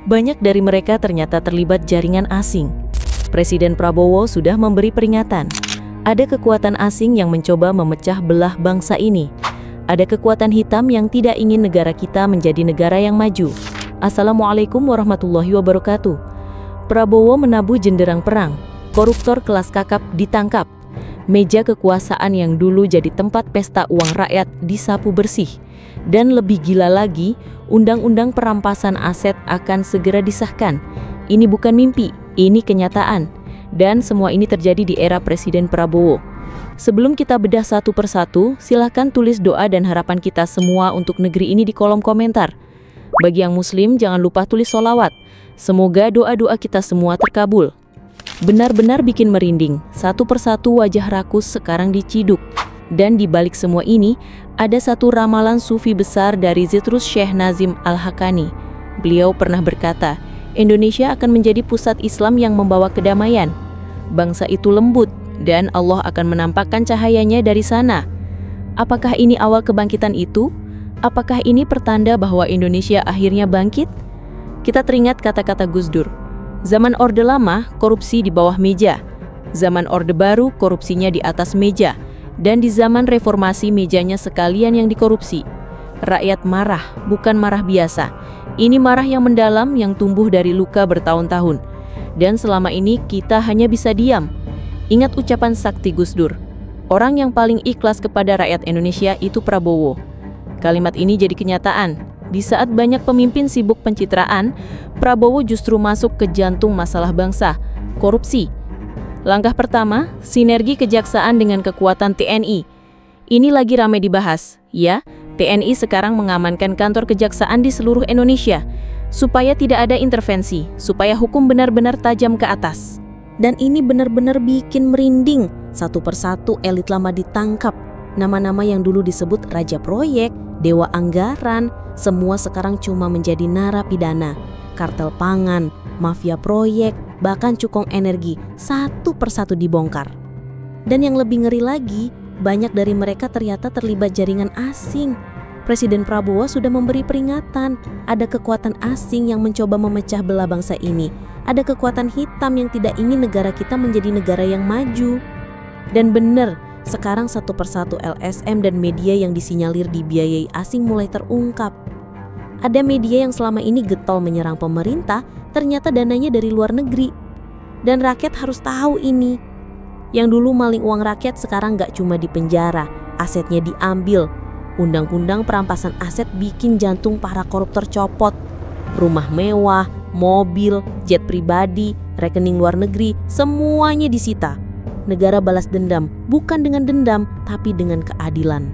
Banyak dari mereka ternyata terlibat jaringan asing. Presiden Prabowo sudah memberi peringatan. Ada kekuatan asing yang mencoba memecah belah bangsa ini. Ada kekuatan hitam yang tidak ingin negara kita menjadi negara yang maju. Assalamualaikum warahmatullahi wabarakatuh. Prabowo menabuh jenderang perang. Koruptor kelas kakap ditangkap. Meja kekuasaan yang dulu jadi tempat pesta uang rakyat disapu bersih. Dan lebih gila lagi, undang-undang perampasan aset akan segera disahkan. Ini bukan mimpi, ini kenyataan. Dan semua ini terjadi di era Presiden Prabowo. Sebelum kita bedah satu persatu, silahkan tulis doa dan harapan kita semua untuk negeri ini di kolom komentar. Bagi yang muslim, jangan lupa tulis sholawat. Semoga doa-doa kita semua terkabul. Benar-benar bikin merinding, satu persatu wajah rakus sekarang diciduk. Dan di balik semua ini, ada satu ramalan sufi besar dari Zitrus Syekh Nazim Al-Hakani. Beliau pernah berkata, Indonesia akan menjadi pusat Islam yang membawa kedamaian. Bangsa itu lembut, dan Allah akan menampakkan cahayanya dari sana. Apakah ini awal kebangkitan itu? Apakah ini pertanda bahwa Indonesia akhirnya bangkit? Kita teringat kata-kata Gus Dur. Zaman Orde Lama, korupsi di bawah meja. Zaman Orde Baru, korupsinya di atas meja. Dan di zaman reformasi, mejanya sekalian yang dikorupsi. Rakyat marah, bukan marah biasa. Ini marah yang mendalam yang tumbuh dari luka bertahun-tahun. Dan selama ini kita hanya bisa diam. Ingat ucapan sakti Gus Dur. Orang yang paling ikhlas kepada rakyat Indonesia itu Prabowo. Kalimat ini jadi kenyataan. Di saat banyak pemimpin sibuk pencitraan, Prabowo justru masuk ke jantung masalah bangsa, korupsi. Langkah pertama, sinergi kejaksaan dengan kekuatan TNI. Ini lagi ramai dibahas, ya. TNI sekarang mengamankan kantor kejaksaan di seluruh Indonesia, supaya tidak ada intervensi, supaya hukum benar-benar tajam ke atas. Dan ini benar-benar bikin merinding. Satu persatu elit lama ditangkap. Nama-nama yang dulu disebut raja proyek, dewa anggaran, semua sekarang cuma menjadi narapidana. Kartel pangan, mafia proyek, bahkan cukong energi, satu persatu dibongkar. Dan yang lebih ngeri lagi, banyak dari mereka ternyata terlibat jaringan asing. Presiden Prabowo sudah memberi peringatan, ada kekuatan asing yang mencoba memecah belah bangsa ini. Ada kekuatan hitam yang tidak ingin negara kita menjadi negara yang maju. Dan benar, sekarang satu persatu LSM dan media yang disinyalir dibiayai asing mulai terungkap. Ada media yang selama ini getol menyerang pemerintah, ternyata dananya dari luar negeri. Dan rakyat harus tahu ini. Yang dulu maling uang rakyat sekarang gak cuma di penjara, asetnya diambil. Undang-undang perampasan aset bikin jantung para koruptor copot. Rumah mewah, mobil, jet pribadi, rekening luar negeri, semuanya disita. Negara balas dendam, bukan dengan dendam, tapi dengan keadilan.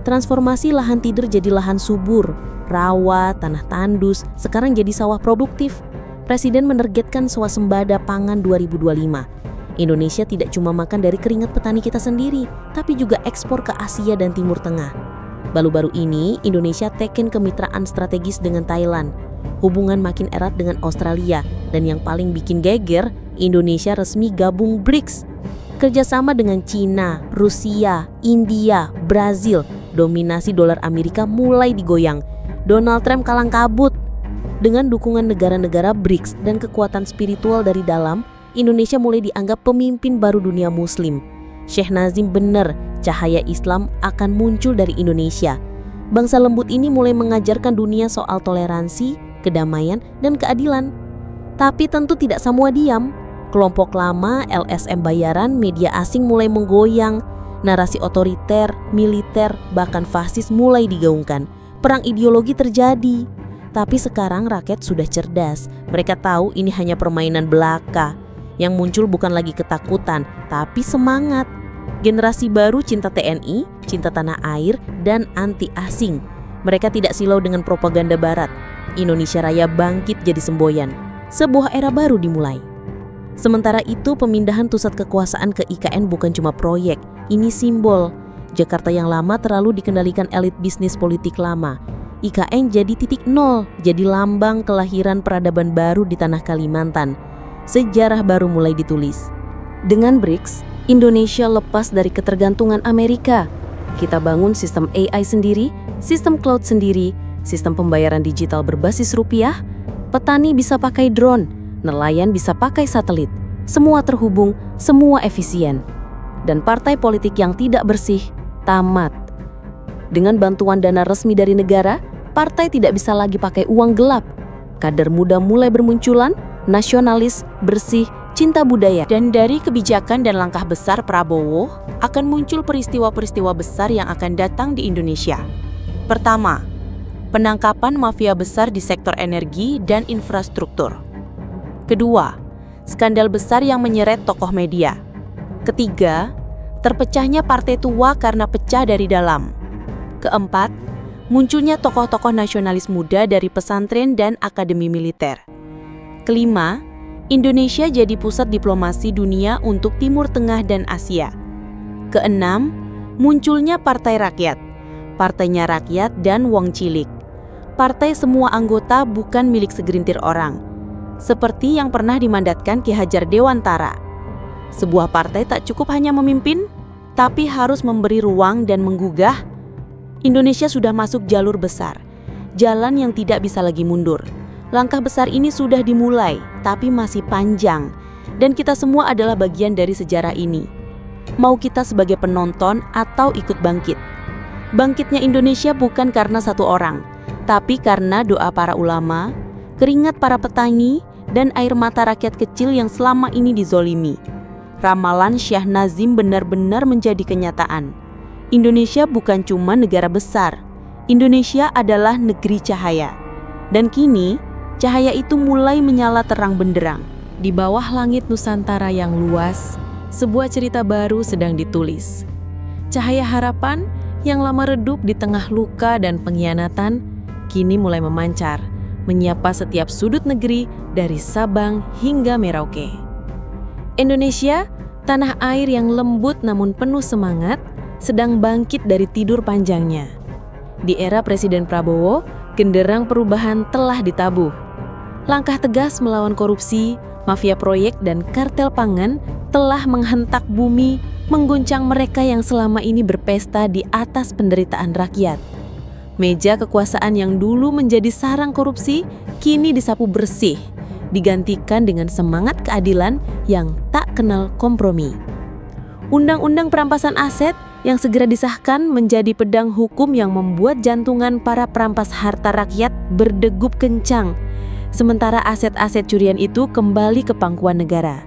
Transformasi lahan tidur jadi lahan subur, rawa, tanah tandus, sekarang jadi sawah produktif. Presiden menargetkan swasembada pangan 2025. Indonesia tidak cuma makan dari keringat petani kita sendiri, tapi juga ekspor ke Asia dan Timur Tengah. Baru-baru ini, Indonesia teken kemitraan strategis dengan Thailand. Hubungan makin erat dengan Australia. Dan yang paling bikin geger, Indonesia resmi gabung BRICS. Kerjasama dengan Cina, Rusia, India, Brazil, dominasi dolar Amerika mulai digoyang. Donald Trump kalang kabut. Dengan dukungan negara-negara BRICS dan kekuatan spiritual dari dalam, Indonesia mulai dianggap pemimpin baru dunia muslim. Syekh Nazim benar, cahaya Islam akan muncul dari Indonesia. Bangsa lembut ini mulai mengajarkan dunia soal toleransi, kedamaian, dan keadilan. Tapi tentu tidak semua diam. Kelompok lama, LSM bayaran, media asing mulai menggoyang. Narasi otoriter, militer, bahkan fasis mulai digaungkan. Perang ideologi terjadi. Tapi sekarang rakyat sudah cerdas. Mereka tahu ini hanya permainan belaka. Yang muncul bukan lagi ketakutan, tapi semangat. Generasi baru cinta TNI, cinta tanah air, dan anti asing. Mereka tidak silau dengan propaganda barat. Indonesia Raya bangkit jadi semboyan. Sebuah era baru dimulai. Sementara itu, pemindahan pusat kekuasaan ke IKN bukan cuma proyek. Ini simbol. Jakarta yang lama terlalu dikendalikan elit bisnis politik lama. IKN jadi titik nol, jadi lambang kelahiran peradaban baru di tanah Kalimantan. Sejarah baru mulai ditulis. Dengan BRICS, Indonesia lepas dari ketergantungan Amerika. Kita bangun sistem AI sendiri, sistem cloud sendiri, sistem pembayaran digital berbasis rupiah, Petani bisa pakai drone, nelayan bisa pakai satelit. Semua terhubung, semua efisien. Dan partai politik yang tidak bersih, tamat. Dengan bantuan dana resmi dari negara, partai tidak bisa lagi pakai uang gelap. Kader muda mulai bermunculan, nasionalis, bersih, cinta budaya. Dan dari kebijakan dan langkah besar Prabowo, akan muncul peristiwa-peristiwa besar yang akan datang di Indonesia. Pertama, penangkapan mafia besar di sektor energi dan infrastruktur. Kedua, skandal besar yang menyeret tokoh media. Ketiga, terpecahnya partai tua karena pecah dari dalam. Keempat, munculnya tokoh-tokoh nasionalis muda dari pesantren dan akademi militer. Kelima, Indonesia jadi pusat diplomasi dunia untuk Timur Tengah dan Asia. Keenam, munculnya Partai Rakyat, partainya rakyat dan wong cilik. Partai semua anggota bukan milik segelintir orang, seperti yang pernah dimandatkan Ki Hajar Dewantara. Sebuah partai tak cukup hanya memimpin, tapi harus memberi ruang dan menggugah. Indonesia sudah masuk jalur besar, jalan yang tidak bisa lagi mundur. Langkah besar ini sudah dimulai, tapi masih panjang, dan kita semua adalah bagian dari sejarah ini. Mau kita sebagai penonton atau ikut bangkit. Bangkitnya Indonesia bukan karena satu orang, tapi karena doa para ulama, keringat para petani, dan air mata rakyat kecil yang selama ini dizolimi. Ramalan Syekh Nazim benar-benar menjadi kenyataan. Indonesia bukan cuma negara besar, Indonesia adalah negeri cahaya. Dan kini, cahaya itu mulai menyala terang benderang. Di bawah langit Nusantara yang luas, sebuah cerita baru sedang ditulis. Cahaya harapan yang lama redup di tengah luka dan pengkhianatan, kini mulai memancar, menyapa setiap sudut negeri dari Sabang hingga Merauke. Indonesia, tanah air yang lembut namun penuh semangat, sedang bangkit dari tidur panjangnya. Di era Presiden Prabowo, genderang perubahan telah ditabuh. Langkah tegas melawan korupsi, mafia proyek, dan kartel pangan telah menghentak bumi, mengguncang mereka yang selama ini berpesta di atas penderitaan rakyat. Meja kekuasaan yang dulu menjadi sarang korupsi, kini disapu bersih, digantikan dengan semangat keadilan yang tak kenal kompromi. Undang-undang perampasan aset yang segera disahkan menjadi pedang hukum yang membuat jantungan para perampas harta rakyat berdegup kencang, sementara aset-aset curian itu kembali ke pangkuan negara.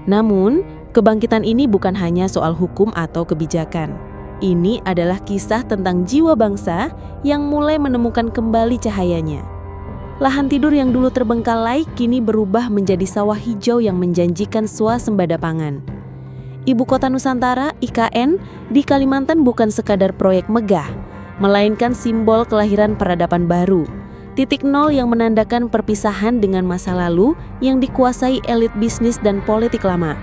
Namun, kebangkitan ini bukan hanya soal hukum atau kebijakan. Ini adalah kisah tentang jiwa bangsa yang mulai menemukan kembali cahayanya. Lahan tidur yang dulu terbengkalai kini berubah menjadi sawah hijau yang menjanjikan swasembada pangan. Ibu Kota Nusantara, IKN, di Kalimantan bukan sekadar proyek megah, melainkan simbol kelahiran peradaban baru. Titik nol yang menandakan perpisahan dengan masa lalu yang dikuasai elit bisnis dan politik lama.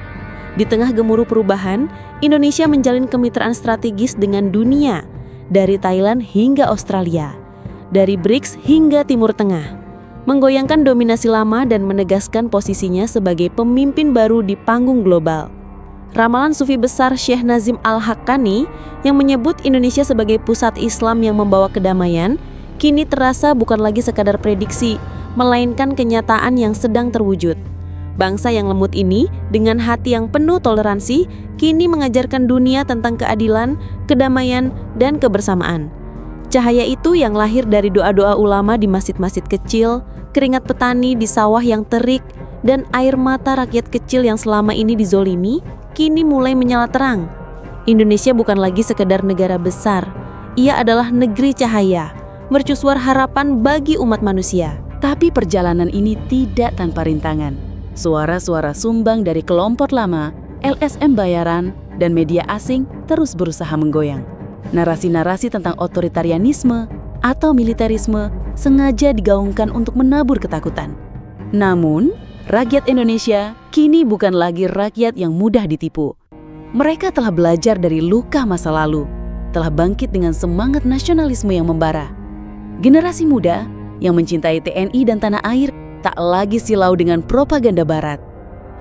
Di tengah gemuruh perubahan, Indonesia menjalin kemitraan strategis dengan dunia, dari Thailand hingga Australia, dari BRICS hingga Timur Tengah, menggoyangkan dominasi lama dan menegaskan posisinya sebagai pemimpin baru di panggung global. Ramalan Sufi besar Syekh Nazim Al-Haqqani yang menyebut Indonesia sebagai pusat Islam yang membawa kedamaian, kini terasa bukan lagi sekadar prediksi, melainkan kenyataan yang sedang terwujud. Bangsa yang lembut ini, dengan hati yang penuh toleransi, kini mengajarkan dunia tentang keadilan, kedamaian, dan kebersamaan. Cahaya itu yang lahir dari doa-doa ulama di masjid-masjid kecil, keringat petani di sawah yang terik, dan air mata rakyat kecil yang selama ini dizolimi, kini mulai menyala terang. Indonesia bukan lagi sekedar negara besar, ia adalah negeri cahaya, mercusuar harapan bagi umat manusia. Tapi perjalanan ini tidak tanpa rintangan. Suara-suara sumbang dari kelompok lama, LSM bayaran, dan media asing terus berusaha menggoyang. Narasi-narasi tentang otoritarianisme atau militerisme sengaja digaungkan untuk menabur ketakutan. Namun, rakyat Indonesia kini bukan lagi rakyat yang mudah ditipu. Mereka telah belajar dari luka masa lalu, telah bangkit dengan semangat nasionalisme yang membara. Generasi muda yang mencintai TNI dan tanah air tak lagi silau dengan propaganda barat.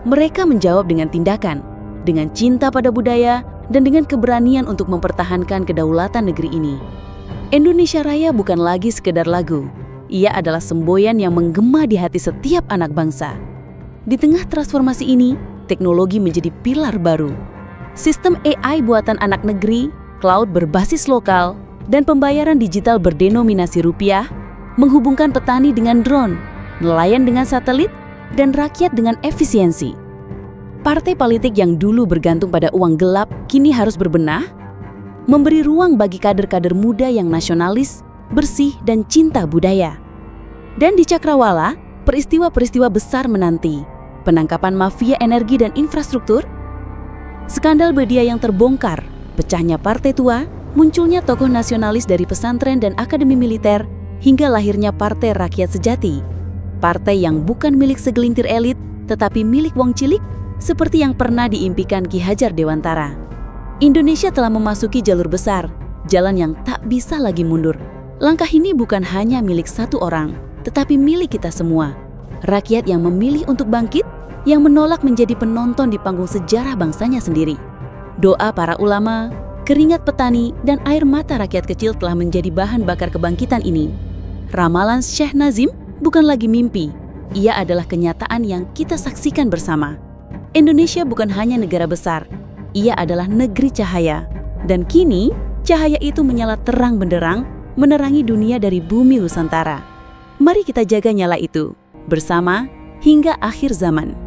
Mereka menjawab dengan tindakan, dengan cinta pada budaya, dan dengan keberanian untuk mempertahankan kedaulatan negeri ini. Indonesia Raya bukan lagi sekedar lagu. Ia adalah semboyan yang menggema di hati setiap anak bangsa. Di tengah transformasi ini, teknologi menjadi pilar baru. Sistem AI buatan anak negeri, cloud berbasis lokal, dan pembayaran digital berdenominasi rupiah menghubungkan petani dengan drone, nelayan dengan satelit, dan rakyat dengan efisiensi. Partai politik yang dulu bergantung pada uang gelap kini harus berbenah, memberi ruang bagi kader-kader muda yang nasionalis, bersih, dan cinta budaya. Dan di Cakrawala, peristiwa-peristiwa besar menanti. Penangkapan mafia energi dan infrastruktur, skandal media yang terbongkar, pecahnya partai tua, munculnya tokoh nasionalis dari pesantren dan akademi militer, hingga lahirnya Partai Rakyat Sejati. Partai yang bukan milik segelintir elit, tetapi milik wong cilik, seperti yang pernah diimpikan Ki Hajar Dewantara. Indonesia telah memasuki jalur besar, jalan yang tak bisa lagi mundur. Langkah ini bukan hanya milik satu orang, tetapi milik kita semua. Rakyat yang memilih untuk bangkit, yang menolak menjadi penonton di panggung sejarah bangsanya sendiri. Doa para ulama, keringat petani, dan air mata rakyat kecil telah menjadi bahan bakar kebangkitan ini. Ramalan Syekh Nazim bukan lagi mimpi, ia adalah kenyataan yang kita saksikan bersama. Indonesia bukan hanya negara besar, ia adalah negeri cahaya. Dan kini, cahaya itu menyala terang benderang, menerangi dunia dari bumi Nusantara. Mari kita jaga nyala itu, bersama hingga akhir zaman.